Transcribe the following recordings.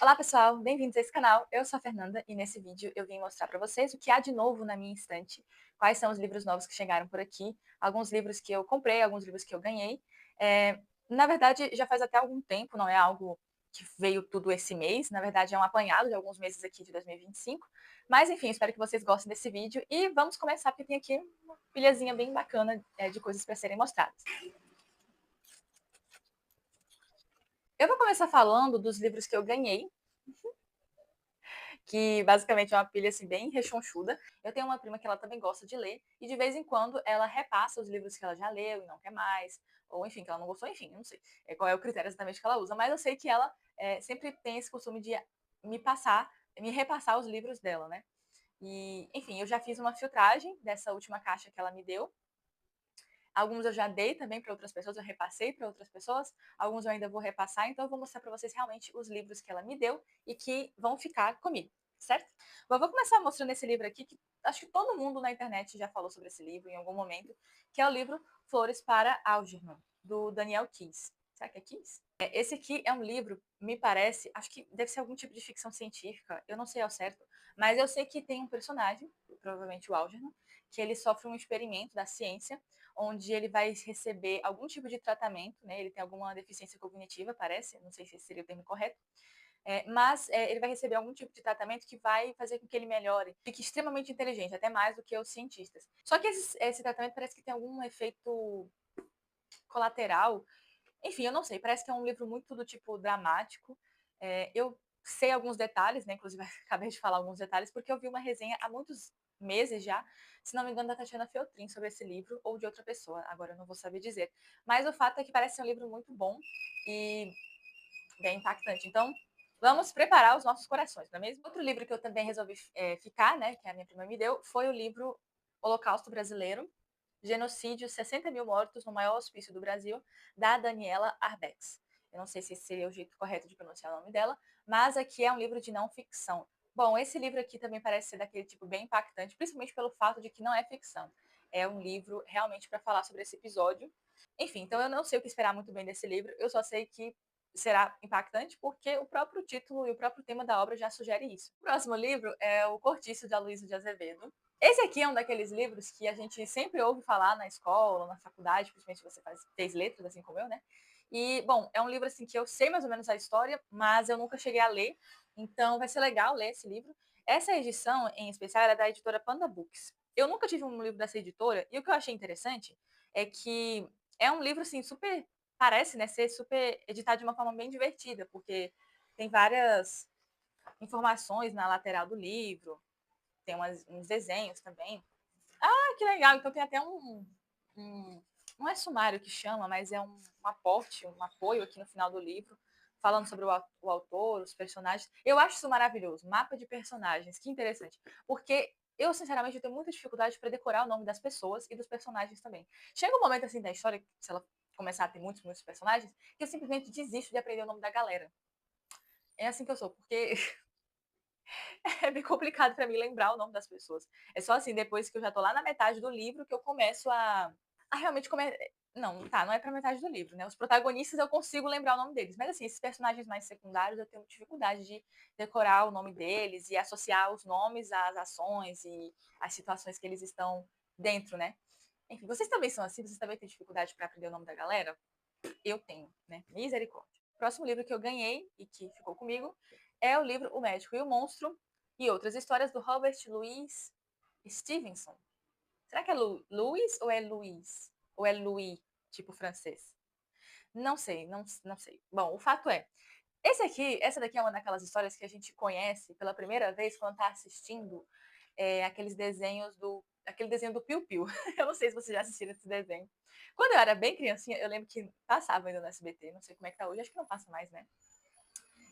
Olá pessoal, bem-vindos a esse canal. Eu sou a Fernanda e nesse vídeo eu vim mostrar para vocês o que há de novo na minha estante, quais são os livros novos que chegaram por aqui, alguns livros que eu comprei, alguns livros que eu ganhei. É, Na verdade, já faz até algum tempo, não é algo que veio tudo esse mês, na verdade é um apanhado de alguns meses aqui de 2025. Mas enfim, espero que vocês gostem desse vídeo e vamos começar porque tem aqui uma pilhazinha bem bacana de coisas para serem mostradas. Eu vou começar falando dos livros que eu ganhei, que basicamente é uma pilha assim bem rechonchuda. Eu tenho uma prima que ela também gosta de ler e de vez em quando ela repassa os livros que ela já leu e não quer mais, ou enfim, que ela não gostou, enfim, eu não sei qual é o critério exatamente que ela usa, mas eu sei que ela sempre tem esse costume de me passar, me repassar os livros dela, né? E, enfim, eu já fiz uma filtragem dessa última caixa que ela me deu. Alguns eu já dei também para outras pessoas, eu repassei para outras pessoas, alguns eu ainda vou repassar, então eu vou mostrar para vocês realmente os livros que ela me deu e que vão ficar comigo, certo? Bom, eu vou começar mostrando esse livro aqui, que acho que todo mundo na internet já falou sobre esse livro em algum momento, que é o livro Flores para Algernon, do Daniel Keyes. Será que é Keyes? Esse aqui é um livro, me parece, acho que deve ser algum tipo de ficção científica, eu não sei ao certo, mas eu sei que tem um personagem, provavelmente o Algernon, que ele sofre um experimento da ciência onde ele vai receber algum tipo de tratamento, né? Ele tem alguma deficiência cognitiva, parece, não sei se esse seria o termo correto, mas ele vai receber algum tipo de tratamento que vai fazer com que ele melhore, fique extremamente inteligente, até mais do que os cientistas. Só que esse tratamento parece que tem algum efeito colateral, enfim, eu não sei, parece que é um livro muito do tipo dramático. Eu sei alguns detalhes, né? Inclusive, acabei de falar alguns detalhes, porque eu vi uma resenha há muitos meses já, se não me engano, da Tatiana Feltrin sobre esse livro, ou de outra pessoa, agora eu não vou saber dizer. Mas o fato é que parece ser um livro muito bom e bem impactante. Então, vamos preparar os nossos corações, não é mesmo? Outro livro que eu também resolvi ficar, né, que a minha prima me deu, foi o livro Holocausto Brasileiro, Genocídio, 60 mil mortos no maior hospício do Brasil, da Daniela Arbex. Eu não sei se esse seria o jeito correto de pronunciar o nome dela, mas aqui é um livro de não ficção. Bom, esse livro aqui também parece ser daquele tipo bem impactante, principalmente pelo fato de que não é ficção. É um livro realmente para falar sobre esse episódio. Enfim, então eu não sei o que esperar muito bem desse livro, eu só sei que será impactante porque o próprio título e o próprio tema da obra já sugere isso. O próximo livro é O Cortiço de Aloysio de Azevedo. Esse aqui é um daqueles livros que a gente sempre ouve falar na escola, na faculdade, principalmente se você fez letras, assim como eu, né? E, bom, é um livro assim que eu sei mais ou menos a história, mas eu nunca cheguei a ler, então vai ser legal ler esse livro. Essa edição, em especial, é da editora Panda Books. Eu nunca tive um livro dessa editora, e o que eu achei interessante é que é um livro, assim, super parece, né, ser super editado de uma forma bem divertida, porque tem várias informações na lateral do livro, tem uns desenhos também. Ah, que legal! Então tem até um não é sumário que chama, mas é um aporte, um apoio aqui no final do livro, falando sobre o autor, os personagens. Eu acho isso maravilhoso, mapa de personagens, que interessante. Porque eu, sinceramente, eu tenho muita dificuldade para decorar o nome das pessoas e dos personagens também. Chega um momento assim da história, se ela começar a ter muitos personagens, que eu simplesmente desisto de aprender o nome da galera. É assim que eu sou, porque é bem complicado para mim lembrar o nome das pessoas. É só assim, depois que eu já tô lá na metade do livro, que eu começo a realmente comer. Não, tá, não é pra metade do livro, né? Os protagonistas eu consigo lembrar o nome deles. Mas assim, esses personagens mais secundários eu tenho dificuldade de decorar o nome deles e associar os nomes às ações e às situações que eles estão dentro, né? Enfim, vocês também são assim? Vocês também têm dificuldade para aprender o nome da galera? Eu tenho, né? Misericórdia. O próximo livro que eu ganhei e que ficou comigo é o livro O Médico e o Monstro e Outras Histórias do Robert Louis Stevenson. Será que é Louis ou é Louis? Ou é Louis, tipo francês? Não sei, não sei. Bom, o fato é, essa daqui é uma daquelas histórias que a gente conhece pela primeira vez quando está assistindo aquele desenho do Piu Piu. Eu não sei se vocês já assistiram esse desenho. Quando eu era bem criancinha, eu lembro que passava ainda no SBT, não sei como é que tá hoje, acho que não passa mais, né?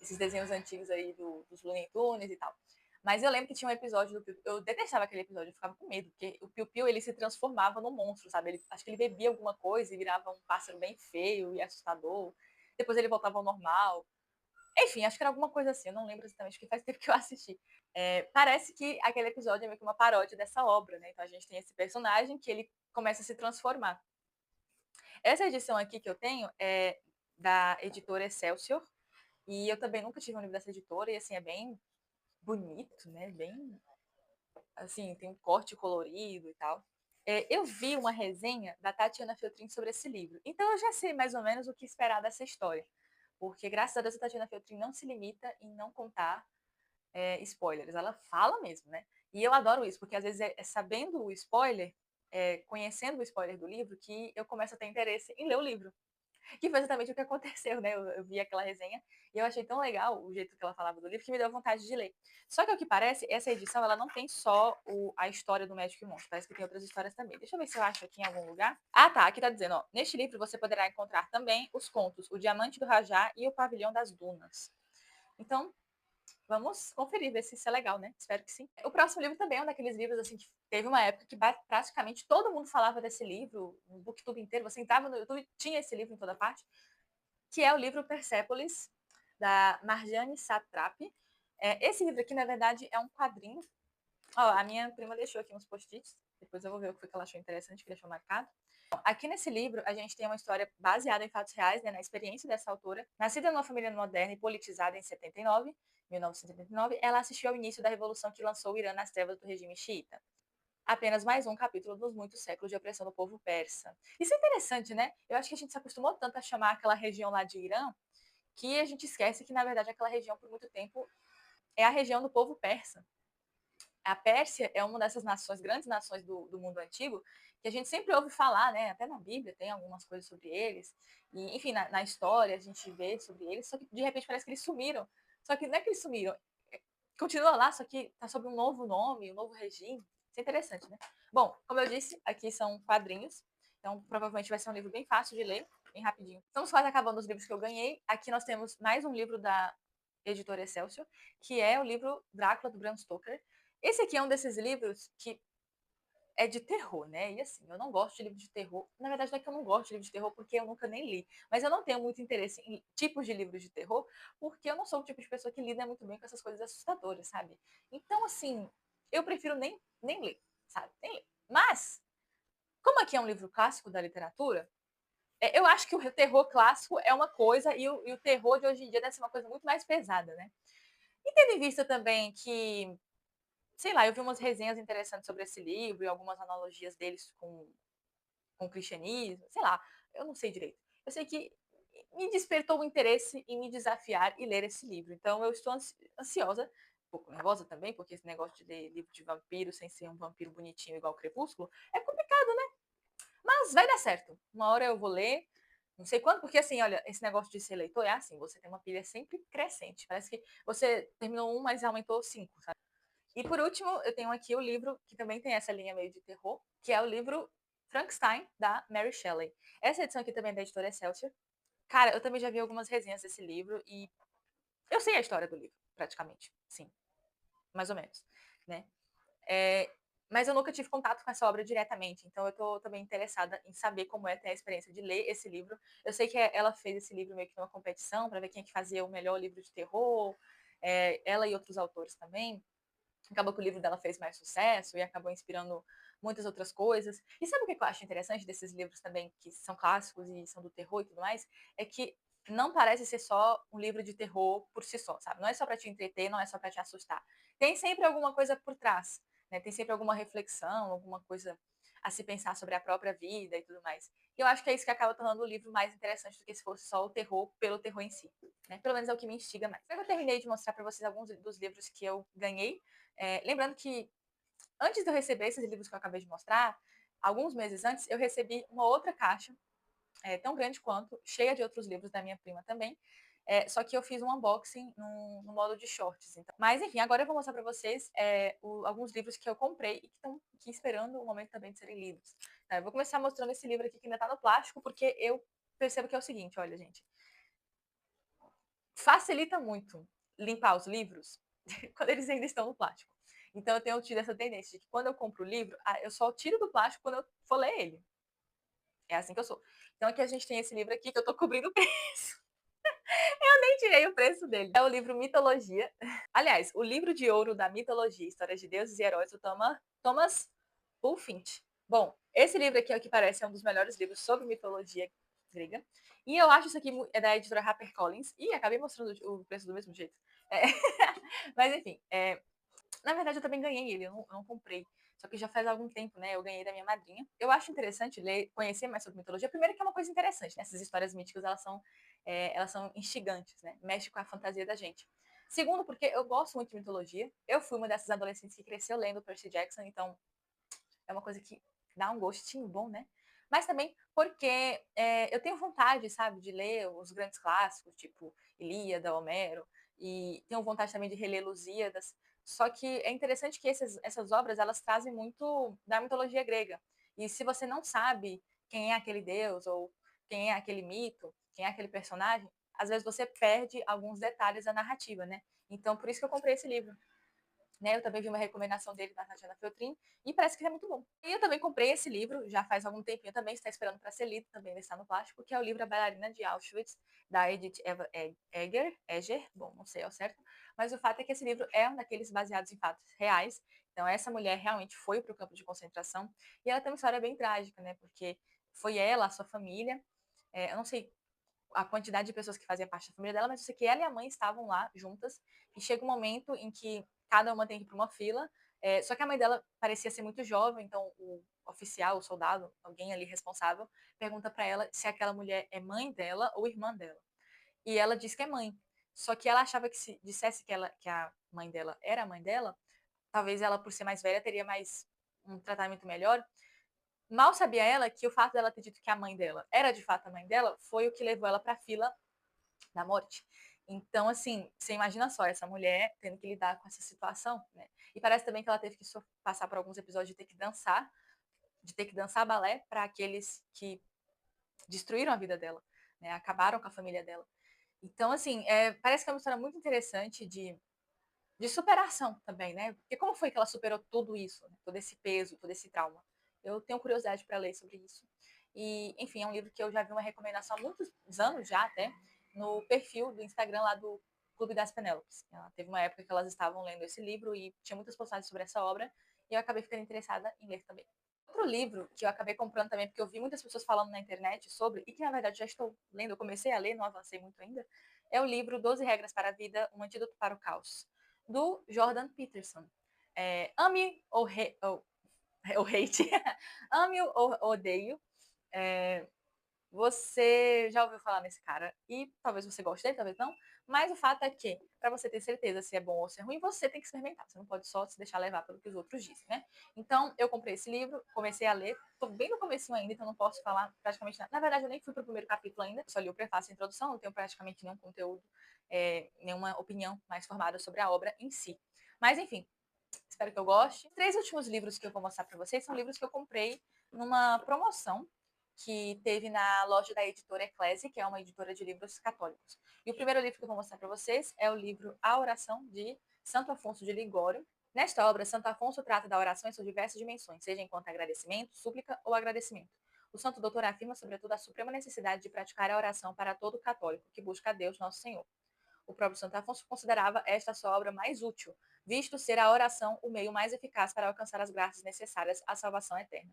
Esses desenhos antigos aí dos Looney Tunes e tal. Mas eu lembro que tinha um episódio do Piu Piu, eu detestava aquele episódio, eu ficava com medo, porque o Piu Piu, ele se transformava num monstro, sabe? Acho que ele bebia alguma coisa e virava um pássaro bem feio e assustador. Depois ele voltava ao normal. Enfim, acho que era alguma coisa assim, eu não lembro exatamente, porque faz tempo que eu assisti. Parece que aquele episódio é meio que uma paródia dessa obra, né? Então a gente tem esse personagem que ele começa a se transformar. Essa edição aqui que eu tenho é da editora Excelsior, E eu também nunca tive um livro dessa editora, e assim, é bem bonito, né? Bem, assim, tem um corte colorido e tal. Eu vi uma resenha da Tatiana Feltrin sobre esse livro, então eu já sei mais ou menos o que esperar dessa história. Porque, graças a Deus, a Tatiana Feltrin não se limita em não contar spoilers. Ela fala mesmo, né? E eu adoro isso, porque às vezes é sabendo o spoiler, conhecendo o spoiler do livro, que eu começo a ter interesse em ler o livro. Que foi exatamente o que aconteceu, né? Eu vi aquela resenha e eu achei tão legal o jeito que ela falava do livro que me deu vontade de ler. Só que, ao que parece, essa edição ela não tem só a história do Médico e Monstro, parece que tem outras histórias também. Deixa eu ver se eu acho aqui em algum lugar. Ah, tá, aqui tá dizendo, ó, neste livro você poderá encontrar também os contos O Diamante do Rajá e O Pavilhão das Dunas. Então, vamos conferir, ver se isso é legal, né? Espero que sim. O próximo livro também é um daqueles livros, assim, que teve uma época que praticamente todo mundo falava desse livro, no booktube inteiro, você entrava no YouTube, tinha esse livro em toda parte, que é o livro Persépolis, da Marjane Satrapi. Esse livro aqui, na verdade, é um quadrinho. Ó, a minha prima deixou aqui uns post-its, depois eu vou ver o que foi que ela achou interessante, que deixou marcado. Aqui nesse livro, a gente tem uma história baseada em fatos reais, né, na experiência dessa autora. Nascida numa família moderna e politizada em 1979, ela assistiu ao início da revolução que lançou o Irã nas trevas do regime xiita. Apenas mais um capítulo dos muitos séculos de opressão do povo persa. Isso é interessante, né? Eu acho que a gente se acostumou tanto a chamar aquela região lá de Irã, que a gente esquece que, na verdade, aquela região, por muito tempo, é a região do povo persa. A Pérsia é uma dessas nações, grandes nações do mundo antigo, que a gente sempre ouve falar, né? Até na Bíblia tem algumas coisas sobre eles. E, enfim, na história a gente vê sobre eles, só que de repente parece que eles sumiram. Só que não é que eles sumiram, continua lá, só que tá sob um novo nome, um novo regime. Isso é interessante, né? Bom, como eu disse, aqui são quadrinhos, então provavelmente vai ser um livro bem fácil de ler, bem rapidinho. Estamos quase acabando os livros que eu ganhei. Aqui nós temos mais um livro da editora Excelsior, que é o livro Drácula, do Bram Stoker. Esse aqui é um desses livros que é de terror, né? E assim, eu não gosto de livro de terror. Na verdade, não é que eu não gosto de livro de terror, porque eu nunca nem li. Mas eu não tenho muito interesse em tipos de livros de terror, porque eu não sou o tipo de pessoa que lida muito bem com essas coisas assustadoras, sabe? Então, assim, eu prefiro nem ler, sabe? Nem ler. Mas, como aqui é um livro clássico da literatura, eu acho que o terror clássico é uma coisa e o terror de hoje em dia deve ser uma coisa muito mais pesada, né? E tendo em vista também que sei lá, eu vi umas resenhas interessantes sobre esse livro e algumas analogias deles com o cristianismo, sei lá, eu não sei direito. Eu sei que me despertou o interesse em me desafiar e ler esse livro. Então eu estou ansiosa, um pouco nervosa também, porque esse negócio de ler livro de vampiro sem ser um vampiro bonitinho igual o Crepúsculo é complicado, né? Mas vai dar certo. Uma hora eu vou ler, não sei quando, porque assim, olha, esse negócio de ser leitor é assim, você tem uma pilha sempre crescente. Parece que você terminou um, mas aumentou cinco, sabe? E por último, eu tenho aqui o livro que também tem essa linha meio de terror, que é o livro Frankenstein, da Mary Shelley. Essa edição aqui também é da editora Excelsior. Cara, eu também já vi algumas resenhas desse livro e eu sei a história do livro, praticamente. Sim, mais ou menos, né? É, mas eu nunca tive contato com essa obra diretamente, então eu tô também interessada em saber como é ter a experiência de ler esse livro. Eu sei que ela fez esse livro meio que numa competição para ver quem é que fazia o melhor livro de terror, ela e outros autores também. Acabou que o livro dela fez mais sucesso e acabou inspirando muitas outras coisas. E sabe o que eu acho interessante desses livros também, que são clássicos e são do terror e tudo mais? É que não parece ser só um livro de terror por si só, sabe? Não é só para te entreter, não é só para te assustar. Tem sempre alguma coisa por trás, né? Tem sempre alguma reflexão, alguma coisa a se pensar sobre a própria vida e tudo mais. E eu acho que é isso que acaba tornando o livro mais interessante do que se fosse só o terror pelo terror em si. Né? Pelo menos é o que me instiga mais. Eu terminei de mostrar para vocês alguns dos livros que eu ganhei. Lembrando que antes de eu receber esses livros que eu acabei de mostrar, alguns meses antes, eu recebi uma outra caixa, tão grande quanto, cheia de outros livros da minha prima também. Só que eu fiz um unboxing no modo de shorts. Então. Mas, enfim, agora eu vou mostrar para vocês alguns livros que eu comprei e que estão aqui esperando o momento também de serem lidos. Tá, eu vou começar mostrando esse livro aqui que ainda está no plástico, porque eu percebo que é o seguinte, olha, gente. Facilita muito limpar os livros quando eles ainda estão no plástico. Então eu tenho tido essa tendência de que quando eu compro o livro, eu só tiro do plástico quando eu for ler ele. É assim que eu sou. Então aqui a gente tem esse livro aqui que eu tô cobrindo o preço. Eu nem tirei o preço dele. É o livro Mitologia. Aliás, o livro de ouro da mitologia, Histórias de Deuses e Heróis, do Thomas Bulfinch. Bom, esse livro aqui é o que parece um dos melhores livros sobre mitologia grega. E eu acho isso aqui é da editora HarperCollins. E acabei mostrando o preço do mesmo jeito. É. Mas enfim, na verdade eu também ganhei ele, eu não comprei. Só que já faz algum tempo, né? Eu ganhei da minha madrinha. Eu acho interessante ler, conhecer mais sobre mitologia. Primeiro que é uma coisa interessante, né? Essas histórias míticas, elas são instigantes, né? Mexe com a fantasia da gente. Segundo, porque eu gosto muito de mitologia. Eu fui uma dessas adolescentes que cresceu lendo Percy Jackson, então é uma coisa que dá um gostinho bom, né? Mas também porque eu tenho vontade, sabe, de ler os grandes clássicos, tipo Ilíada, Homero, e tenho vontade também de reler Lusíadas. Só que é interessante que essas obras, elas trazem muito da mitologia grega. E se você não sabe quem é aquele deus, ou quem é aquele mito, quem é aquele personagem, às vezes você perde alguns detalhes da narrativa, né? Então, por isso que eu comprei esse livro. Né? Eu também vi uma recomendação dele na Tatiana Feltrin e parece que é muito bom. E eu também comprei esse livro, já faz algum tempinho também, está esperando para ser lido, também está no plástico, que é o livro A Bailarina de Auschwitz, da Edith Eger, bom, não sei ao certo, mas o fato é que esse livro é um daqueles baseados em fatos reais, então essa mulher realmente foi para o campo de concentração, e ela tem uma história bem trágica, né, porque foi ela, a sua família, eu não sei a quantidade de pessoas que faziam parte da família dela, mas eu sei que ela e a mãe estavam lá juntas, e chega um momento em que cada uma tem que ir para uma fila, só que a mãe dela parecia ser muito jovem, então o oficial, o soldado, alguém ali responsável, pergunta para ela se aquela mulher é mãe dela ou irmã dela. E ela diz que é mãe. Só que ela achava que se dissesse que a mãe dela era a mãe dela, talvez ela, por ser mais velha, teria mais um tratamento melhor. Mal sabia ela que o fato dela ter dito que a mãe dela era de fato a mãe dela foi o que levou ela para a fila da morte. Então, assim, você imagina só, essa mulher tendo que lidar com essa situação, né? E parece também que ela teve que passar por alguns episódios de ter que dançar balé para aqueles que destruíram a vida dela, né? Acabaram com a família dela. Então, assim, parece que é uma história muito interessante de superação também, né? Porque como foi que ela superou tudo isso, né? Todo esse peso, todo esse trauma? Eu tenho curiosidade para ler sobre isso. E, enfim, é um livro que eu já vi uma recomendação há muitos anos já até, no perfil do Instagram lá do Clube das Penélopes. Ela teve uma época que elas estavam lendo esse livro e tinha muitas postagens sobre essa obra, e eu acabei ficando interessada em ler também. Outro livro que eu acabei comprando também, porque eu vi muitas pessoas falando na internet sobre, e que na verdade já estou lendo, eu comecei a ler, não avancei muito ainda, é o livro 12 Regras para a Vida, Um Antídoto para o Caos, do Jordan Peterson. Ame ou hate, ame ou odeio, é, você já ouviu falar nesse cara e talvez você goste dele, talvez não, mas o fato é que, para você ter certeza se é bom ou se é ruim, você tem que experimentar, você não pode só se deixar levar pelo que os outros dizem, né? Então, eu comprei esse livro, comecei a ler, tô bem no comecinho ainda, então não posso falar praticamente nada. Na verdade, eu nem fui pro primeiro capítulo ainda, só li o prefácio e a introdução, não tenho praticamente nenhum conteúdo, nenhuma opinião mais formada sobre a obra em si. Mas, enfim, espero que eu goste. Os 3 últimos livros que eu vou mostrar para vocês são livros que eu comprei numa promoção que teve na loja da editora Eclésia, que é uma editora de livros católicos. E o primeiro livro que eu vou mostrar para vocês é o livro A Oração de Santo Afonso de Ligório. Nesta obra, Santo Afonso trata da oração em suas diversas dimensões, seja enquanto agradecimento, súplica ou agradecimento. O santo doutor afirma, sobretudo, a suprema necessidade de praticar a oração para todo católico que busca a Deus, nosso Senhor. O próprio Santo Afonso considerava esta sua obra mais útil, visto ser a oração o meio mais eficaz para alcançar as graças necessárias à salvação eterna.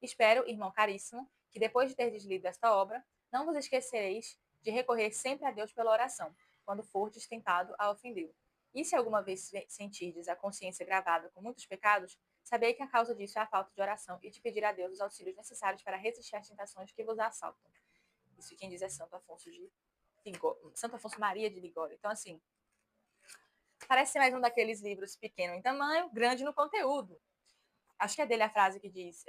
Espero, irmão caríssimo, que depois de ter lido esta obra, não vos esquecereis de recorrer sempre a Deus pela oração, quando fordes tentado a ofendê-lo. E se alguma vez sentirdes a consciência gravada com muitos pecados, sabei que a causa disso é a falta de oração e de pedir a Deus os auxílios necessários para resistir às tentações que vos assaltam. Isso quem diz é Santo Afonso de Santo Afonso Maria de Ligório. Então, assim, parece ser mais um daqueles livros pequeno em tamanho, grande no conteúdo. Acho que é dele a frase que diz: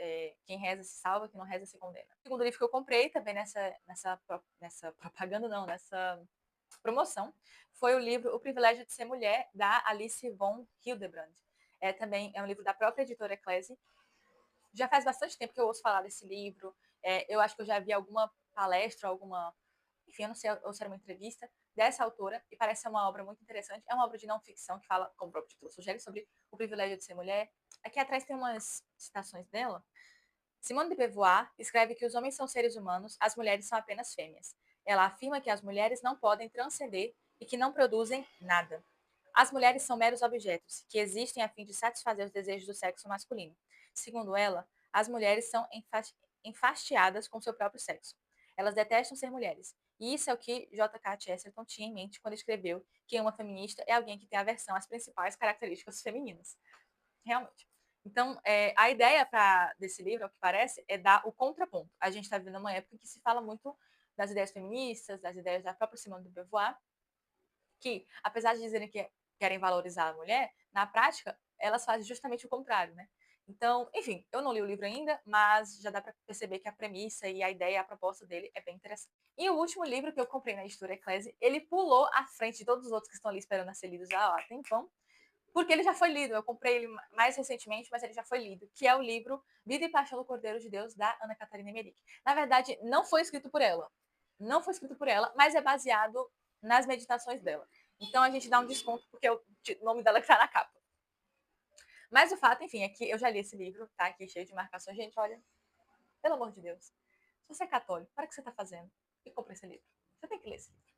quem reza se salva, quem não reza se condena. O segundo livro que eu comprei também nessa propaganda, não, nessa promoção, foi o livro O Privilégio de Ser Mulher, da Alice von Hildebrand. Também é um livro da própria editora Eclésia. Já faz bastante tempo que eu ouço falar desse livro. Eu acho que eu já vi alguma palestra, enfim, eu não sei se era uma entrevista dessa autora, e parece ser uma obra muito interessante. É uma obra de não ficção que fala, como o próprio título sugere, sobre o privilégio de ser mulher. Aqui atrás tem umas citações dela. Simone de Beauvoir escreve que os homens são seres humanos, as mulheres são apenas fêmeas. Ela afirma que as mulheres não podem transcender e que não produzem nada. As mulheres são meros objetos, que existem a fim de satisfazer os desejos do sexo masculino. Segundo ela, as mulheres são enfastiadas com seu próprio sexo. Elas detestam ser mulheres. E isso é o que J.K. Chesterton tinha em mente quando escreveu que uma feminista é alguém que tem aversão às principais características femininas. Realmente. Então, a ideia desse livro, ao que parece, é dar o contraponto. A gente está vivendo uma época em que se fala muito das ideias feministas, das ideias da própria Simone de Beauvoir, que, apesar de dizerem que querem valorizar a mulher, na prática, elas fazem justamente o contrário, né? Então, enfim, eu não li o livro ainda, mas já dá para perceber que a premissa e a ideia, a proposta dele é bem interessante. E o último livro que eu comprei na editora Eclésia, ele pulou à frente de todos os outros que estão ali esperando a ser lidos já há tempão, porque ele já foi lido. Eu comprei ele mais recentemente, mas ele já foi lido, que é o livro Vida e Paixão do Cordeiro de Deus, da Ana Catarina Emmerich. Na verdade, não foi escrito por ela. Não foi escrito por ela, mas é baseado nas meditações dela. Então a gente dá um desconto, porque é o nome dela que tá na capa. Mas o fato, enfim, é que eu já li esse livro, tá aqui cheio de marcações. Gente, olha, pelo amor de Deus, se você é católico, para o que você tá fazendo? E compra esse livro. Você tem que ler esse livro.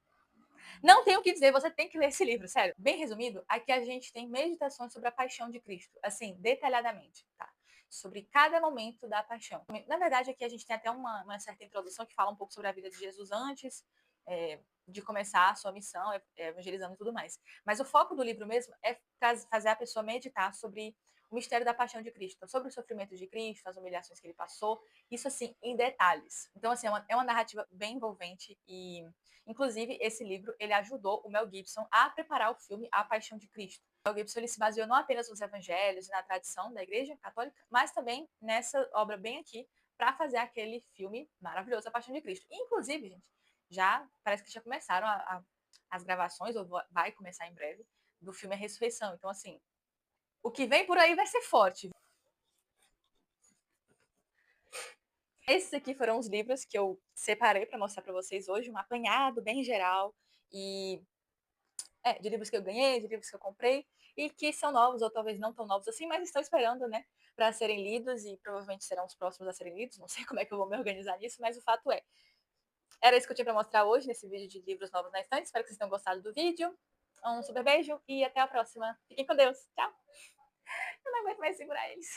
Não tenho o que dizer, você tem que ler esse livro, sério. Bem resumido, aqui a gente tem meditações sobre a paixão de Cristo, assim, detalhadamente, tá? Sobre cada momento da paixão. Na verdade, aqui a gente tem até uma certa introdução que fala um pouco sobre a vida de Jesus antes de começar a sua missão, evangelizando e tudo mais. Mas o foco do livro mesmo é fazer a pessoa meditar sobre o mistério da paixão de Cristo, sobre o sofrimento de Cristo, as humilhações que ele passou, isso assim, em detalhes. Então, assim, é uma narrativa bem envolvente e inclusive, esse livro ele ajudou o Mel Gibson a preparar o filme A Paixão de Cristo. O Mel Gibson ele se baseou não apenas nos evangelhos e na tradição da Igreja Católica, mas também nessa obra bem aqui para fazer aquele filme maravilhoso, A Paixão de Cristo. E, inclusive, gente, já parece que já começaram as gravações, ou vai começar em breve, do filme A Ressurreição. Então, assim, o que vem por aí vai ser forte. Esses aqui foram os livros que eu separei para mostrar para vocês hoje, um apanhado bem geral e de livros que eu ganhei, de livros que eu comprei e que são novos ou talvez não tão novos assim, mas estão esperando, né, para serem lidos e provavelmente serão os próximos a serem lidos. Não sei como é que eu vou me organizar nisso, mas o fato era isso que eu tinha para mostrar hoje nesse vídeo de livros novos na estante. Espero que vocês tenham gostado do vídeo. Um super beijo e até a próxima. Fiquem com Deus. Tchau. Eu não aguento mais segurar eles.